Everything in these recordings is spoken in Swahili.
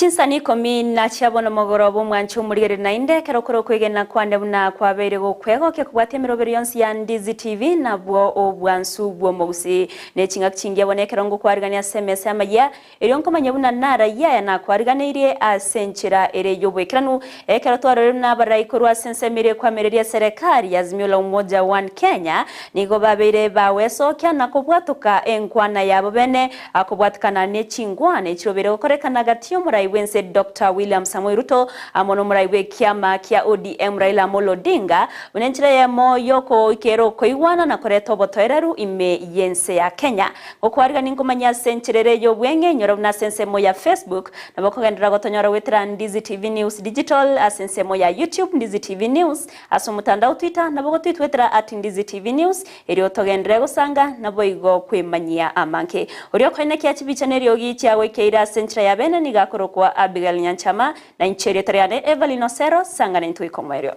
Chinsa ni Ikomi na chabona mogorobo mwancho murigere nainde kerokoro kwegena kwande buna kwabere go kwego ke kubwatia mirobero yonsi ya Ndizi TV na bwo obwansu bwo Gusii ne chinga chingia bonekero ngo kwarigania SMS Amayia erionko manyabuna nara ya na kwariganirie asenchira ere yobwekranu ekero twaro na baraikorwa sensemire kwa mereria serikali Azimio la Umoja One Kenya nigo babere baweso kya na kubwatuka enkwana yabo bene akubwatukana ne chingwane chirobere okorekana gatio Wense Dr. William Samoei Ruto amono muraiwe kiama kia ODM Raila Amolo Odinga unenchire ya mo yoko ikero koiwana na koreto botoereru ime yense ya Kenya okwariga ninkomanya senchirere yo bwenge nyoro na sensemo ya Facebook na bokogendera gotonyora wetera Ndizi TV News Digital asensemo ya YouTube Ndizi TV News asomutandao Twitter na bogo twitwetera @Ndizi TV News eri otogendere gosanga na boigo kwemanyia amanke orio koine kia chibichanerio yogi chiawe keira senchira ya bene niga kwa Abigail Nyanchama na incheri tariane Everlyne Osero sangana into Ikomi.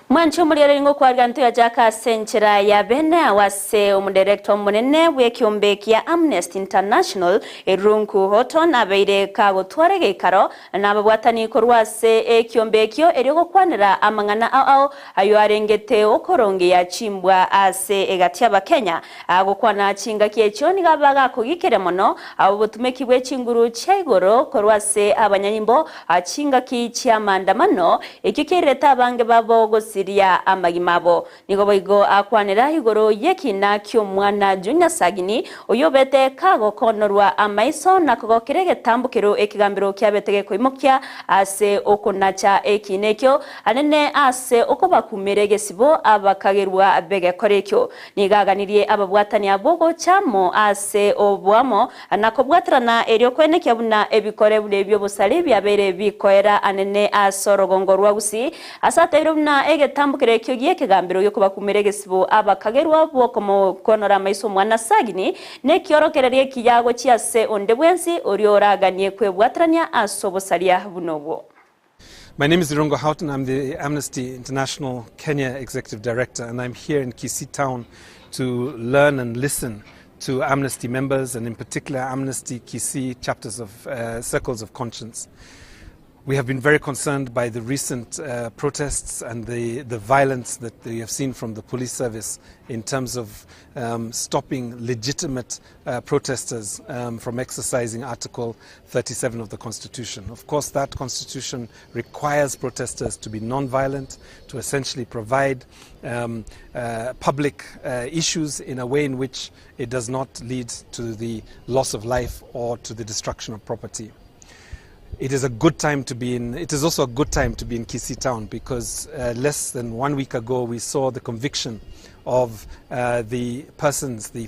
Mwancho muriere ngo kwarganto ya jaka senchira ya bene awase umudirector munene wekiombe kia Amnesty International erunku hoto na beire kago twarege karo na babwatani korwase ekiombe kyo erigo kwanira amangana ao ayo arengete okoronge ya chimbwa ase egatia ba Kenya agokwana chinga kiechyo nigabaga kugikere mono abo butumeki bwe chinguru chaigoro korwase abanyanyimbo achinga ki chiamandamano ekikireta abange babo Gusii ya amagimabo nigo boigo akwanira igoro yekina kyo mwana Junior Sagini oyobete kago konorwa amaiso na kogo kirege tambukiro ekigambiro kyabetege koimokya ase okonacha ekinekyo anene ase okobakumerege sibo abakagerwa bege korekyo nigaganirie ababwatani abogo chamo ase obwamo anakobwatrana eryo kwenekya buna ebikore bule byo busale byabere bikoera anene asorogongorwa Gusii asate buna tambukire kyo gieke gambiro yoko bakumeregesibo abakagerwa bwokomo konora maiso mwana Sagini ne kyorokererie kiyago chiase ondebwensi orioraganie kwebwatrania asobosalia bunobo. My name is Rongo Houghton. I'm the Amnesty International Kenya Executive Director, and I'm here in Kisii town to learn and listen to Amnesty members, and in particular Amnesty Kisii chapters of Circles of Conscience. We have been very concerned by the recent protests and the violence that we have seen from the police service in terms of stopping legitimate protesters from exercising Article 37 of the Constitution. Of course, that Constitution requires protesters to be non-violent, to essentially provide public issues in a way in which it does not lead to the loss of life or to the destruction of property. It is a good time to be in. It is also a good time to be in Kisii town because less than 1 week ago we saw the conviction of the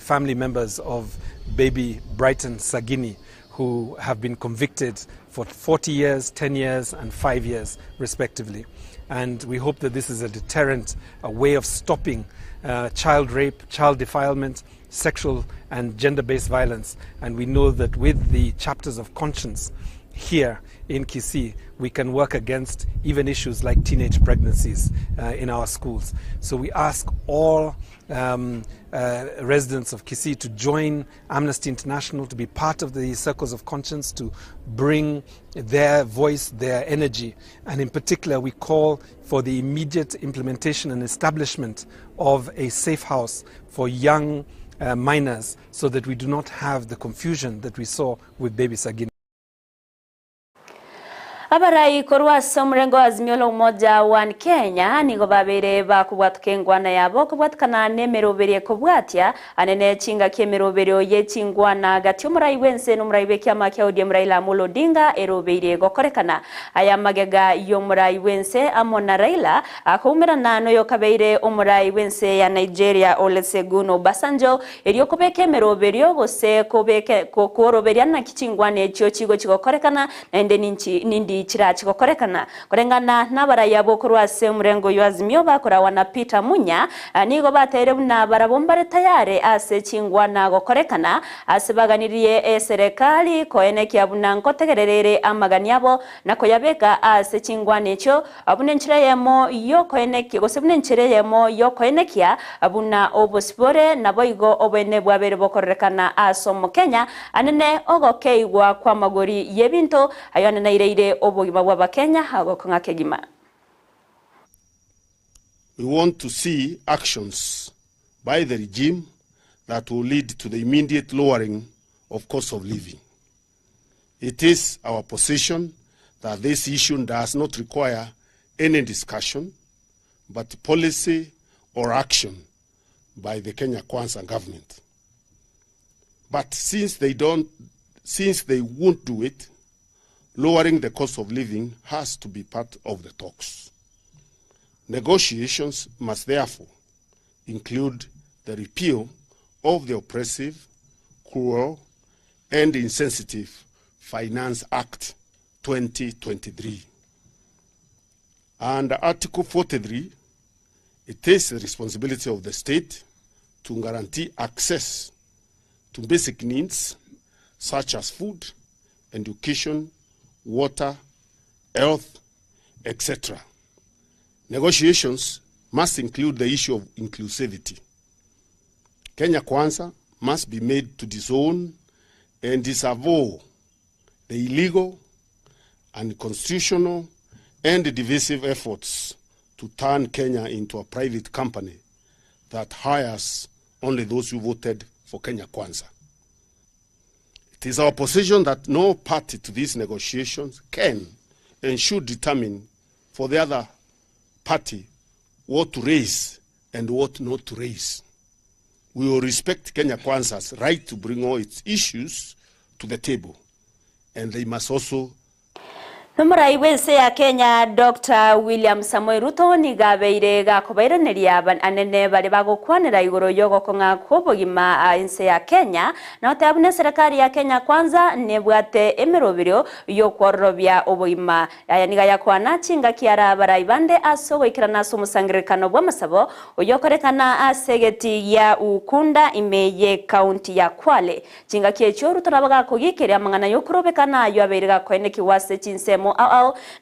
family members of baby Brighton Sagini, who have been convicted for 40 years, 10 years and 5 years respectively. And we hope that this is a deterrent, a way of stopping child rape, child defilement, sexual and gender-based violence. And we know that with the chapters of conscience here in Kisii, we can work against even issues like teenage pregnancies in our schools. So we ask all residents of Kisii to join Amnesty International, to be part of the Circles of Conscience, to bring their voice, their energy. And in particular, we call for the immediate implementation and establishment of a safe house for young minors so that we do not have the confusion that we saw with baby Sagini. Abarai korwa somrengo Azimio la Umoja One Kenya nigo babere bakubwatuke ngwana yabo kubwatukana nemeroberie kubwatia anene chinga kemeroberio yechingwana gati umurai wense n'umurai bekyama kya ODM Raila Amolo Odinga erobeire gokorekana aya magega yomurai wense amona Raila akumira nano yokabeire umurai wense ya Nigeria Olusegun Obasanjo eriyo kubeke meroberio gose kubeke kokoroberia na kichingwane ekyo kigo kigokorekana nende nindi chirachi gokorekana korengana n'abaraya bokurwase umurengo yuazimyo bakora wana Peter Munya nigo batere buna barabombare tayare ase chingwana gokorekana ase baganiriye serikali koenekia buna nkotegererere amagani yabo nako yabeka ase chingwana echo abune nchireyemo yo koeneki gosebune nchireyemo yo koenekia abuna obosibore naboigo obene bwabere bokorekana aso mu Kenya anene ogokeigwa kwa magori yebinto ayone naireire obogima bwa Kenya agokonga kegima. We want to see actions by the regime that will lead to the immediate lowering of cost of living. It is our position that this issue does not require any discussion, but policy or action by the Kenya Kwanza government. But since they won't do it, lowering the cost of living has to be part of the talks. Negotiations must therefore include the repeal of the oppressive, cruel, and insensitive Finance Act 2023. Under Article 43, it is the responsibility of the state to guarantee access to basic needs such as food, education, water, health, etc. Negotiations must include the issue of inclusivity. Kenya Kwanza must be made to disown and disavow the illegal, unconstitutional, and divisive efforts to turn Kenya into a private company that hires only those who voted for Kenya Kwanza. It is our position that no party to these negotiations can and should determine for the other party what to raise and what not to raise. We will respect Kenya Kwanza's right to bring all its issues to the table, and they must also Numurai wese ya Kenya Dr. William Samoei Ruto ni gabeire gakobaireneria anene bari bagokwanira igoro yogo konga kobogima inse ya Kenya na otabune serikali ya Kenya Kwanza nebwate emerobiro yo korobya obogima aya niga yakwana chinga kiara baraibande aso ikirana so musangirikano bw'amasabo oyokorekana asegeti ya Ukunda imeye county ya Kwale chinga kiecho Ruto nabaga kogikere amangana yo korobekana yo abeire gakoeneki wase Chinsa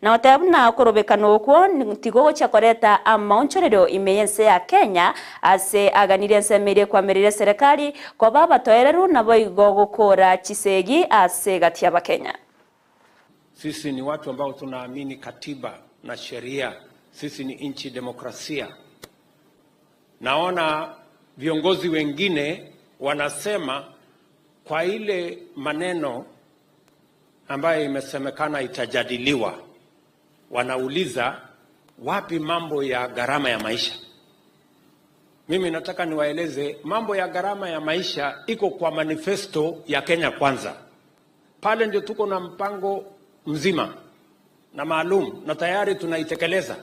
na watabuna korobekano kwa ntigogo chakoreta amaonchorero imeyense ya Kenya ase aganire nsemere kwa merire serikali kwa baba toereru na boigo gukora chisegi ase gatia ba Kenya. Sisi ni watu ambao tunaamini katiba na sheria. Sisi ni nchi demokrasia. Naona viongozi wengine wanasema kwa ile maneno ambayo imesemekana itajadiliwa, wanauliza wapi mambo ya gharama ya maisha. Mimi nataka niwaeleze mambo ya gharama ya maisha iko kwa manifesto ya Kenya Kwanza. Pale ndio tuko na mpango mzima na maalum na tayari tunaitekeleza.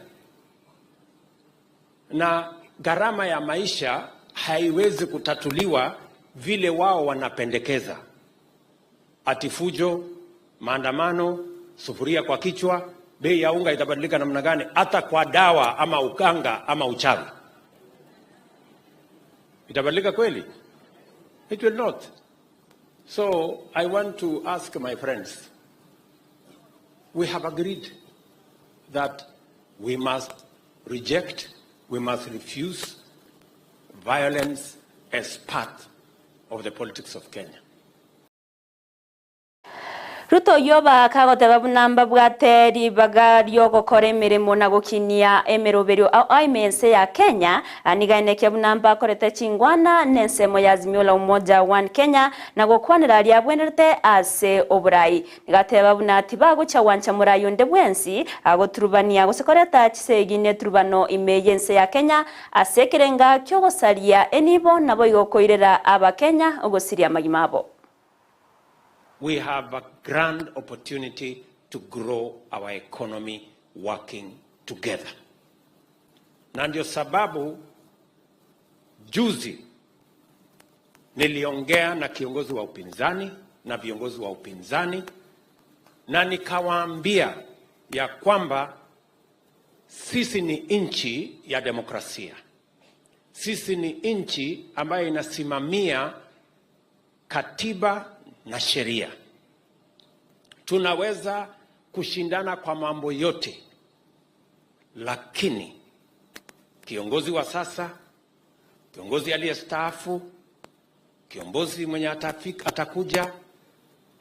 Na gharama ya maisha haiwezi kutatuliwa vile wao wanapendekeza. Atifujo, maandamano, sufuria kwa kichwa, bei ya unga itabadilika namna gani, hata kwa dawa ama ukanga ama uchawi. Itabadilika kweli? It will not. So I want to ask my friends, we have agreed that we must reject, we must refuse violence as part of the politics of Kenya. Ruto yoba kagoteba bunamba bwateri bagaryo gukora imirimo na gukinia emerobero aimense ya Kenya anigaineke bunamba korete chingwana nensemo ya Azimio la Umoja One Kenya na gukwanira lya bwenerte ase oburai nigateba bunati bagucha wancha murayo ndebwensi agoturubania gusekoreta chisegine turubano imeyense ya Kenya ase kirenga kyo gosaria enibo nabo igokoirera aba Kenya ogosiria magimabo. We have a grand opportunity to grow our economy working together. Na ndio sababu juzi niliongea na kiongozi wa upinzani na viongozi wa upinzani na nikawaambia ya kwamba sisi ni nchi ya demokrasia. Sisi ni nchi ambayo inasimamia katiba na sheria. Tunaweza kushindana kwa mambo yote, lakini kiongozi wa sasa, kiongozi aliyestaafu, kiongozi mwenye atakuja,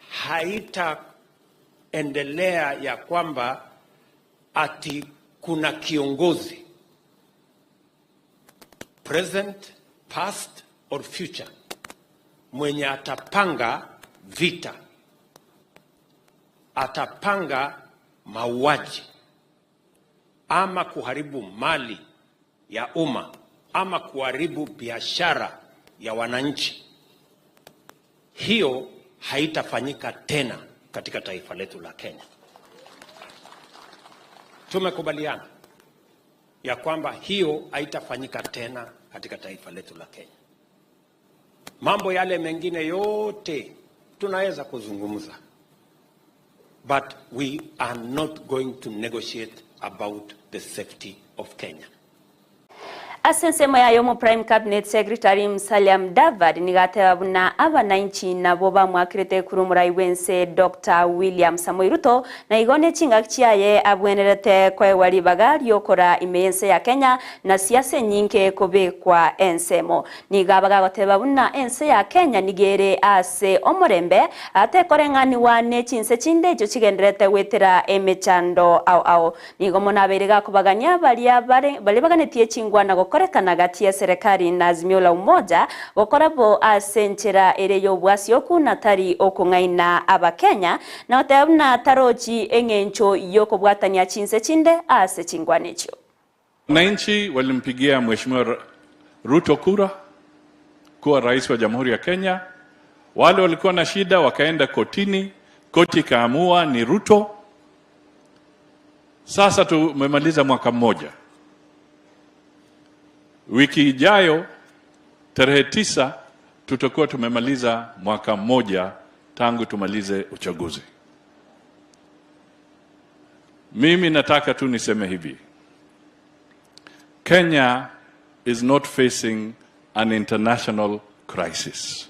haitaendelea ya kwamba ati kuna kiongozi present, past or future mwenye atapanga vita, atapanga mauaji ama kuharibu mali ya umma ama kuharibu biashara ya wananchi. Hiyo haitafanyika tena katika taifa letu la Kenya. Tumekubaliana ya kwamba hiyo haitafanyika tena katika taifa letu la Kenya. Mambo yale mengine yote tunaweza kuzungumza, but we are not going to negotiate about the safety of Kenya. Asensemo yayo mu Prime Cabinet Secretary Musalia Mudavadi nigateba buna abananchi nabo bamwakirete kuri umurai wense Dr. William Samoei Ruto na igone chinga kiaye abwenerete kwe wali bagari okora imeyense ya Kenya na siasa nyinke kobekwa ensemo nigabaga goteba buna ense ya Kenya nigere ase omorembe ate korengani wane Chinsa chinde cyo kigenderete wetera emechando au nigomona berega kubaganya bali baganetie chingwa na korekana gati ya serikali na Azimio la Umoja gokorabo asenchera ereyo bwasyoku natari okungaina abakenya na otabuna taroji engencho yoko bwatania Chinsa chinde ase chingwanecho. Wananchi walimpigia Mheshimiwa Ruto kura kuwa rais wa Jamhuri ya Kenya. Wale walikuwa na shida wakaenda kotini, koti kaamua ni Ruto. Sasa tumemaliza mwaka mmoja. Wiki ijayo tarehe 9 tutakuwa tumemaliza mwaka mmoja tangu tumalize uchaguzi. Mimi nataka tu niseme hivi. Kenya is not facing an international crisis.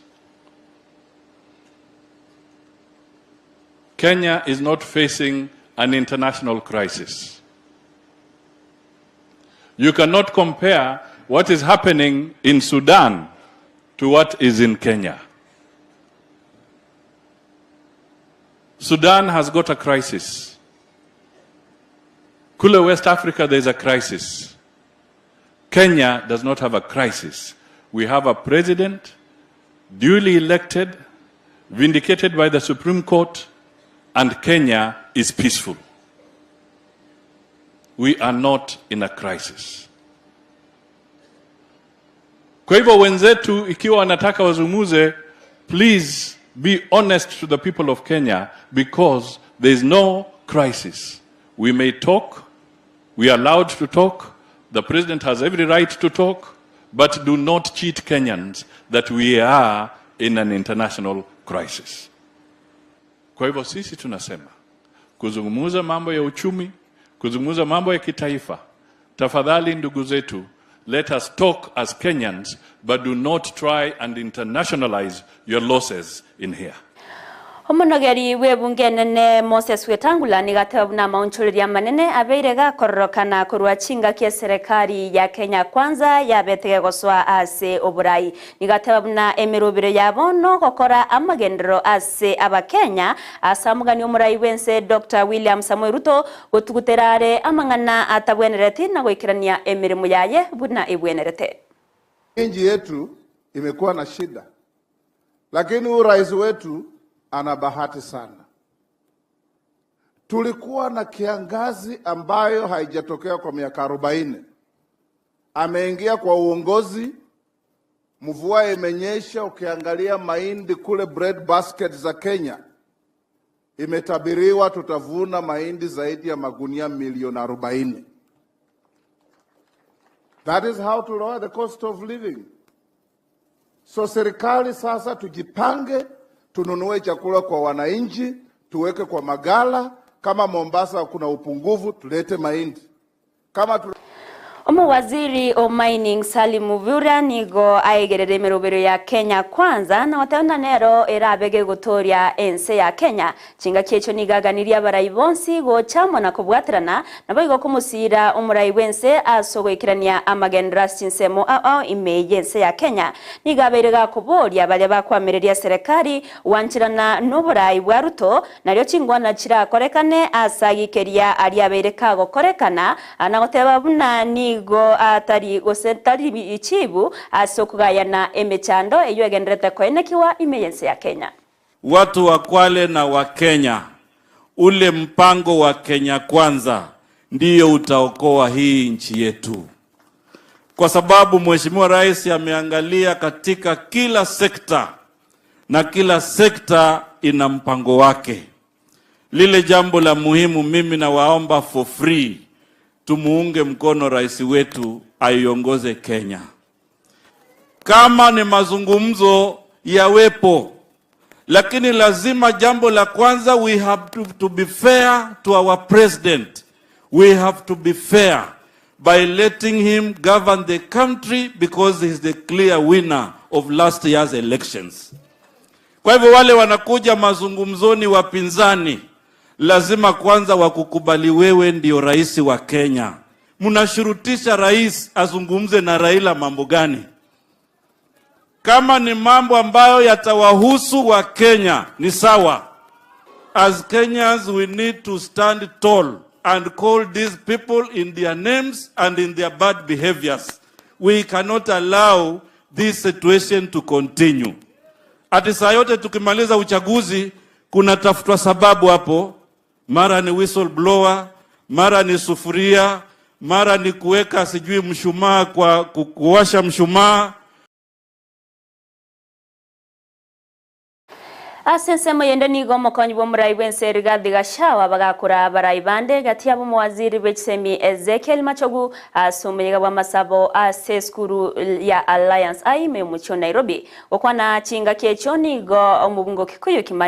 Kenya is not facing an international crisis. You cannot compare what is happening in Sudan to what is in Kenya. Sudan has got a crisis. Kule West Africa there is a crisis. Kenya does not have a crisis. We have a president duly elected, vindicated by the Supreme Court, and Kenya is peaceful. We are not in a crisis. Kwa hivyo wenzetu ikiwa wanataka wazungumuze, please be honest to the people of Kenya, because there is no crisis. We may talk, we are allowed to talk, the president has every right to talk, but do not cheat Kenyans that we are in an international crisis. Kwa hivyo sisi tunasema, kuzungumuza mambo ya uchumi, kuzungumuza mambo ya kitaifa, tafadhali ndugu zetu, let us talk as Kenyans, but do not try and internationalize your losses in here. Omonogeri webunge nene Moses Wetangula nigatebuna maunchuriria manene abeirega kororokana kurwa chinga kia serikali ya Kenya kwanza yabetege goswa ase oburai nigatebuna emirubiro yabo no gokora amagendero ase abakenya asamugani omurai wense Dr. William Samoei Ruto gotuguterare amangana atabwenereti na goikirania emirimo yaye buna ebwenerete. Nchi yetu imekuwa na shida, lakini rais wetu ana bahati sana. Tulikuwa na kiangazi ambayo haijatokea kwa miaka 40. Ameingia kwa uongozi, mvua imenyesha, ukiangalia mahindi kule bread basket za Kenya imetabiriwa tutavuna mahindi zaidi ya magunia milioni 40. That is how to lower the cost of living. So serikali sasa tujipange, tununue chakula kwa wananchi, tuweke kwa magala, Kama Mombasa kuna upungufu, tulete mahindi. Kama Waziri o mining Salim Muvura nigo aigerere merobero ya Kenya kwanza na wataona nero erabege gutoria ense ya Kenya chinga kiecho nigaganiria baraibonsi go chamo na kubwatirana na boigo kumusira umurai wense asogwikirania amagendra sinsemo imeyense ya Kenya nigaberega kuboria bale bakwamereria serikali wanchirana n'uburai bwa Ruto naryo chingwana chira korekane asagikeria ari abereka go korekana anagoteba bunani go atari gosentari ichibu asokugayana emechando eyo egenderete koenekiwa imeyense ya Kenya. Watu wa Kwale na wa Kenya, ule mpango wa Kenya kwanza ndiyo utaokoa hii nchi yetu. Kwa sababu Mheshimiwa Rais ameangalia katika kila sekta na kila sekta ina mpango wake. Lile jambo la muhimu mimi na waomba for free, tumuunge mkono rais wetu aiongoze Kenya. Kama ni mazungumzo yawepo, lakini lazima jambo la kwanza, we have to be fair to our president. We have to be fair by letting him govern the country because he is the clear winner of last year's elections. Kwa hivyo wale wanakuja mazungumzoni wapinzani, lazima kwanza wakukubali wewe ndio rais wa Kenya. Mnashurutisha rais azungumze na Raila mambo gani? Kama ni mambo ambayo yatawahusu wa Kenya ni sawa. As Kenyans we need to stand tall and call these people in their names and in their bad behaviors. We cannot allow this situation to continue. Ati saa yote tukimaliza uchaguzi kuna tafutwa sababu hapo. Mara ni whistleblower, mara ni sufuria, mara ni kuweka sijui mshumaa kwa kuwasha mshumaa. Asensemo yende nigo mokonyi bo murai wense Rigathi Gachagua bagakura baraibande gati abo muwaziri bechsemi Ezekiel Machogu asumiriga bwa masabo aseskuru ya Alliance aime mucho Nairobi okwana chinga kecho nigo omubungo Kikuyu Kimani